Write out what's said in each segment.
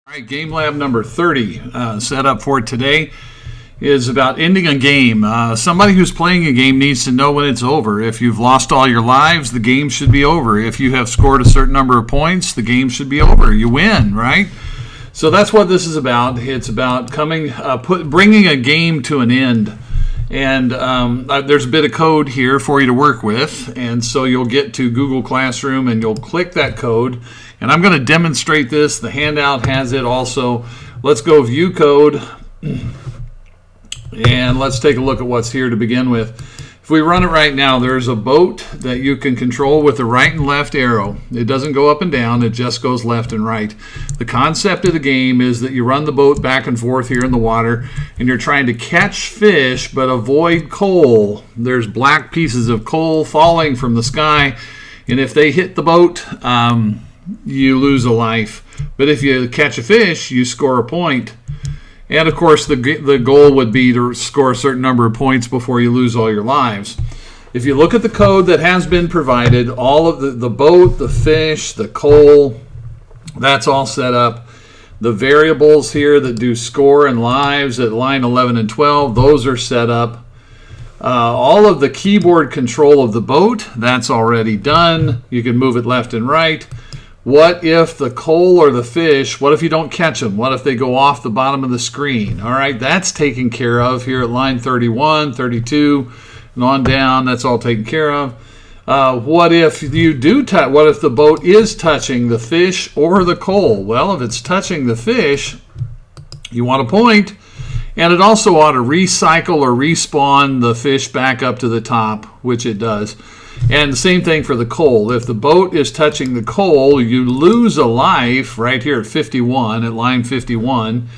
All right, game lab number 30 set up for today is about ending a game. Somebody who's playing a game needs to know when it's over. If you've lost all your lives, the game should be over. If you have scored a certain number of points, the game should be over. You win, right? So that's what this is about. It's about bringing a game to an end. And there's a bit of code here for you to work with. And so you'll get to Google Classroom and you'll click that code. And I'm going to demonstrate this. The handout has it also. Let's go view code. And let's take a look at what's here to begin with. If we run it right now, there's a boat that you can control with the right and left arrow. It doesn't go up and down, it just goes left and right. The concept of the game is that you run the boat back and forth here in the water, and you're trying to catch fish but avoid coal. There's black pieces of coal falling from the sky, and if they hit the boat, you lose a life. But if you catch a fish, you score a point. And of course, the goal would be to score a certain number of points before you lose all your lives. If you look at the code that has been provided, all of the boat, the fish, the coal, that's all set up. The variables here that do score and lives at line 11 and 12, those are set up. All of the keyboard control of the boat, that's already done. You can move it left and right. What if the coal or the fish, what if you don't catch them? What if they go off the bottom of the screen? All right, that's taken care of here at line 31, 32, and on down. That's all taken care of. What if what if the boat is touching the fish or the coal? Well, if it's touching the fish, you want a point. And it also ought to recycle or respawn the fish back up to the top, which it does. And the same thing for the coal. If the boat is touching the coal, you lose a life right here at 51, at line 51.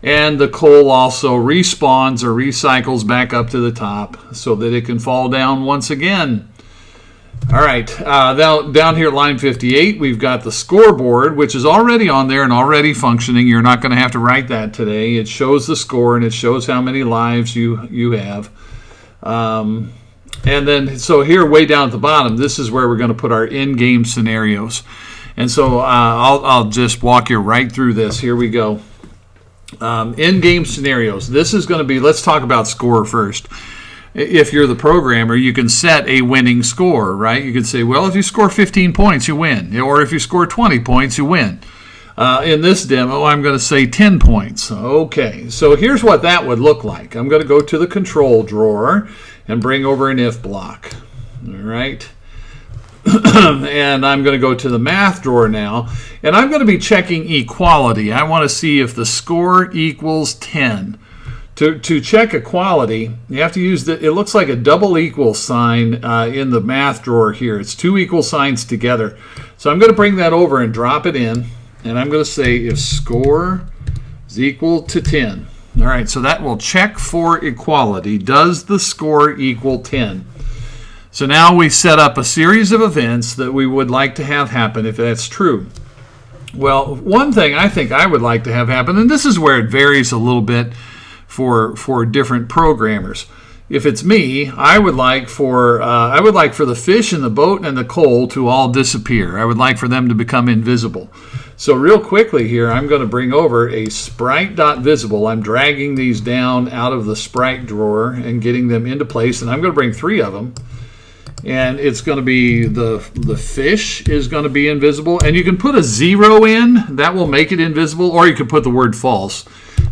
And the coal also respawns or recycles back up to the top so that it can fall down once again. All right, down here at line 58, we've got the scoreboard, which is already on there and already functioning. You're not going to have to write that today. It shows the score and it shows how many lives you have. And then, so here way down at the bottom, this is where we're going to put our in-game scenarios. And so I'll just walk you right through this. Here we go. In-game scenarios. This is going to be, let's talk about score first. If you're the programmer, you can set a winning score, right? You can say, well, if you score 15 points, you win. Or if you score 20 points, you win. In this demo, I'm going to say 10 points. Okay, so here's what that would look like. I'm going to go to the control drawer and bring over an if block. All right. And I'm going to go to the math drawer now. And I'm going to be checking equality. I want to see if the score equals 10. To check equality, you have to use it looks like a double equal sign in the math drawer here. It's two equal signs together. So I'm going to bring that over and drop it in. And I'm going to say if score is equal to 10. All right, so that will check for equality. Does the score equal 10? So now we set up a series of events that we would like to have happen if that's true. Well, one thing I think I would like to have happen, and this is where it varies a little bit for different programmers. If it's me, I would like for the fish in the boat and the coal to all disappear. I would like for them to become invisible. So real quickly here, I'm going to bring over a sprite.visible. I'm dragging these down out of the sprite drawer and getting them into place, and I'm going to bring 3 of them. And it's going to be the fish is going to be invisible, and you can put a 0 in. That will make it invisible, or you could put the word false.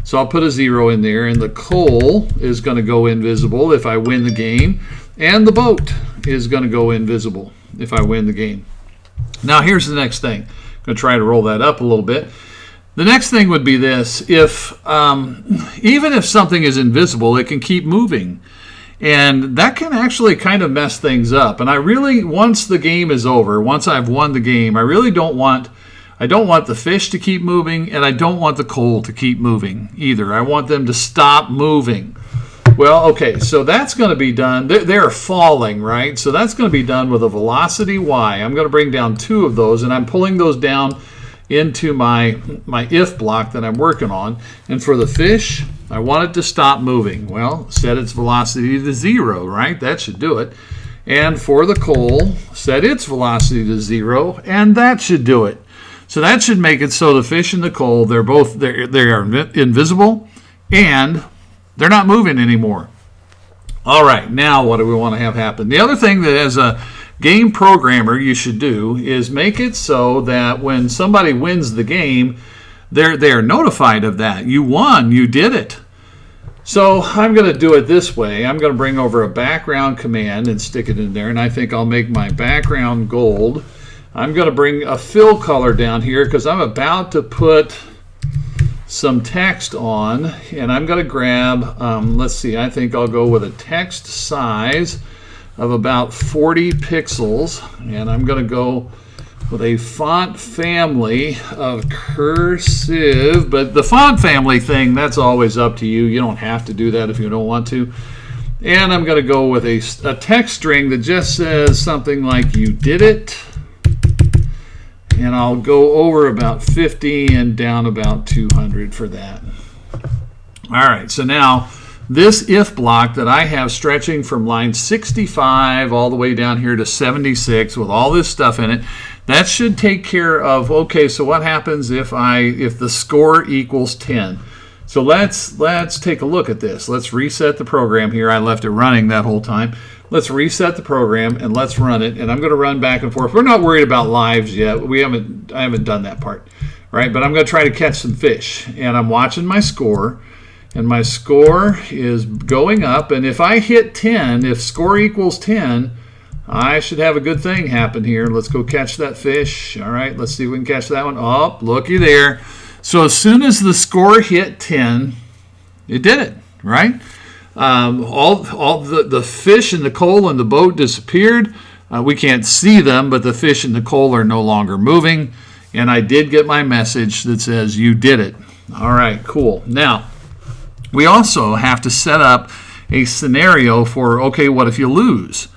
So I'll put a 0 in there, and the coal is going to go invisible if I win the game, and the boat is going to go invisible if I win the game. Now here's the next thing. I'm going to try to roll that up a little bit. The next thing would be this. If even if something is invisible, it can keep moving. And that can actually kind of mess things up. And I really, once the game is over, once I've won the game, I don't want the fish to keep moving, and I don't want the coal to keep moving either. I want them to stop moving. Well, okay, so that's going to be done. They're falling, right? So that's going to be done with a velocity y. I'm going to bring down 2 of those, and I'm pulling those down into my if block that I'm working on. And for the fish, I want it to stop moving. Well, set its velocity to 0, right? That should do it. And for the coal, set its velocity to 0, and that should do it. So that should make it so the fish and the coal, they are invisible and they're not moving anymore. All right, now what do we want to have happen? The other thing that as a game programmer you should do is make it so that when somebody wins the game, they're notified of that. You won, you did it. So I'm going to do it this way. I'm going to bring over a background command and stick it in there, and I think I'll make my background gold. I'm going to bring a fill color down here because I'm about to put some text on, and I'm going to grab, let's see, I think I'll go with a text size of about 40 pixels, and I'm going to go with a font family of cursive, but the font family thing, that's always up to you. You don't have to do that if you don't want to. And I'm going to go with a text string that just says something like "you did it," and I'll go over about 50 and down about 200 for that. All right, so now this if block that I have stretching from line 65 all the way down here to 76 with all this stuff in it, that should take care of, okay, so what happens if the score equals 10? So let's take a look at this. Let's reset the program here. I left it running that whole time. Let's reset the program and let's run it. And I'm going to run back and forth. We're not worried about lives yet. I haven't done that part, right? But I'm going to try to catch some fish. And I'm watching my score. And my score is going up. And if I hit 10, if score equals 10, I should have a good thing happen here. Let's go catch that fish. All right, let's see if we can catch that one. Oh, looky there. So as soon as the score hit 10, it did it, right? All the fish and the coal and the boat disappeared. We can't see them, but the fish and the coal are no longer moving. And I did get my message that says you did it. All right, cool. Now, we also have to set up a scenario for, okay, what if you lose?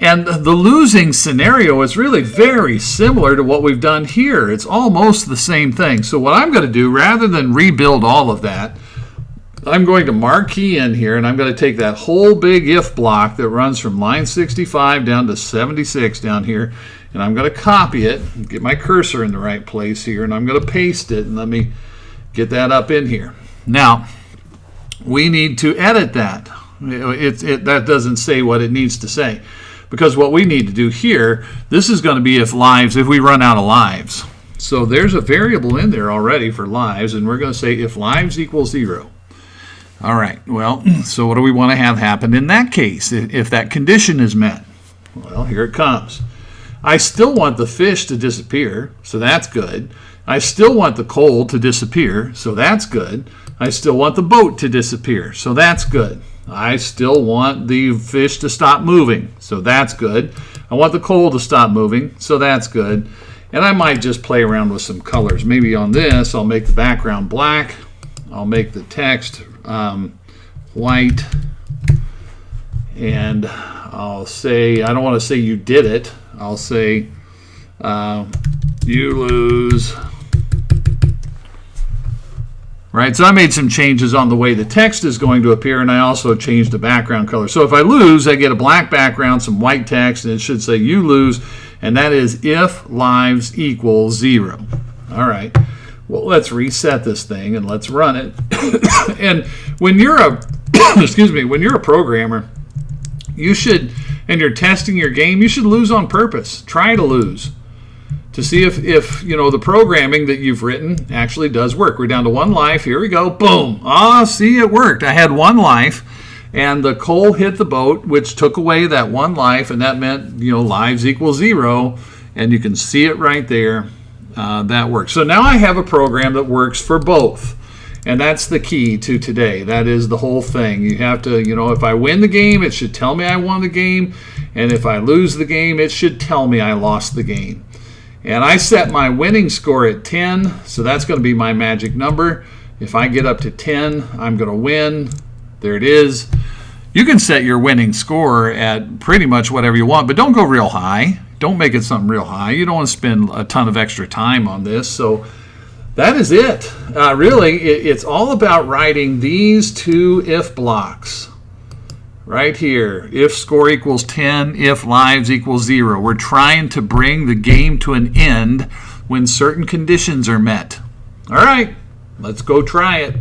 And the losing scenario is really very similar to what we've done here. It's almost the same thing. So what I'm going to do, rather than rebuild all of that, I'm going to marquee in here, and I'm going to take that whole big if block that runs from line 65 down to 76 down here, and I'm going to copy it, get my cursor in the right place here, and I'm going to paste it, and let me get that up in here. Now, we need to edit that. That doesn't say what it needs to say. Because what we need to do here, this is going to be if we run out of lives. So there's a variable in there already for lives, and we're going to say if lives equals 0. All right, well, so what do we want to have happen in that case if that condition is met? Well, here it comes. I still want the fish to disappear, so that's good. I still want the coal to disappear, so that's good. I still want the boat to disappear, so that's good. I still want the fish to stop moving, so that's good. I want the coal to stop moving, so that's good. And I might just play around with some colors. Maybe on this, I'll make the background black. I'll make the text white. And I'll say, I don't want to say you did it. I'll say you lose. Right, so I made some changes on the way the text is going to appear, and I also changed the background color. So if I lose, I get a black background, some white text, and it should say you lose, and that is if lives equals 0. All right, well, let's reset this thing and let's run it. And when you're when you're a programmer, you should, and you're testing your game, you should lose on purpose. Try to lose, to see if the programming that you've written actually does work. We're down to 1 life. Here we go. Boom. See, it worked. I had 1 life, and the coal hit the boat, which took away that 1 life, and that meant, lives equal 0, and you can see it right there. That works. So now I have a program that works for both, and that's the key to today. That is the whole thing. You have to, if I win the game, it should tell me I won the game, and if I lose the game, it should tell me I lost the game. And I set my winning score at 10, so that's going to be my magic number. If I get up to 10, I'm going to win. There it is. You can set your winning score at pretty much whatever you want, but don't go real high. Don't make it something real high. You don't want to spend a ton of extra time on this. So that is it. Really, it's all about writing these 2 if blocks. right here. If score equals 10, if lives equals 0. We're trying to bring the game to an end when certain conditions are met. All right, let's go try it.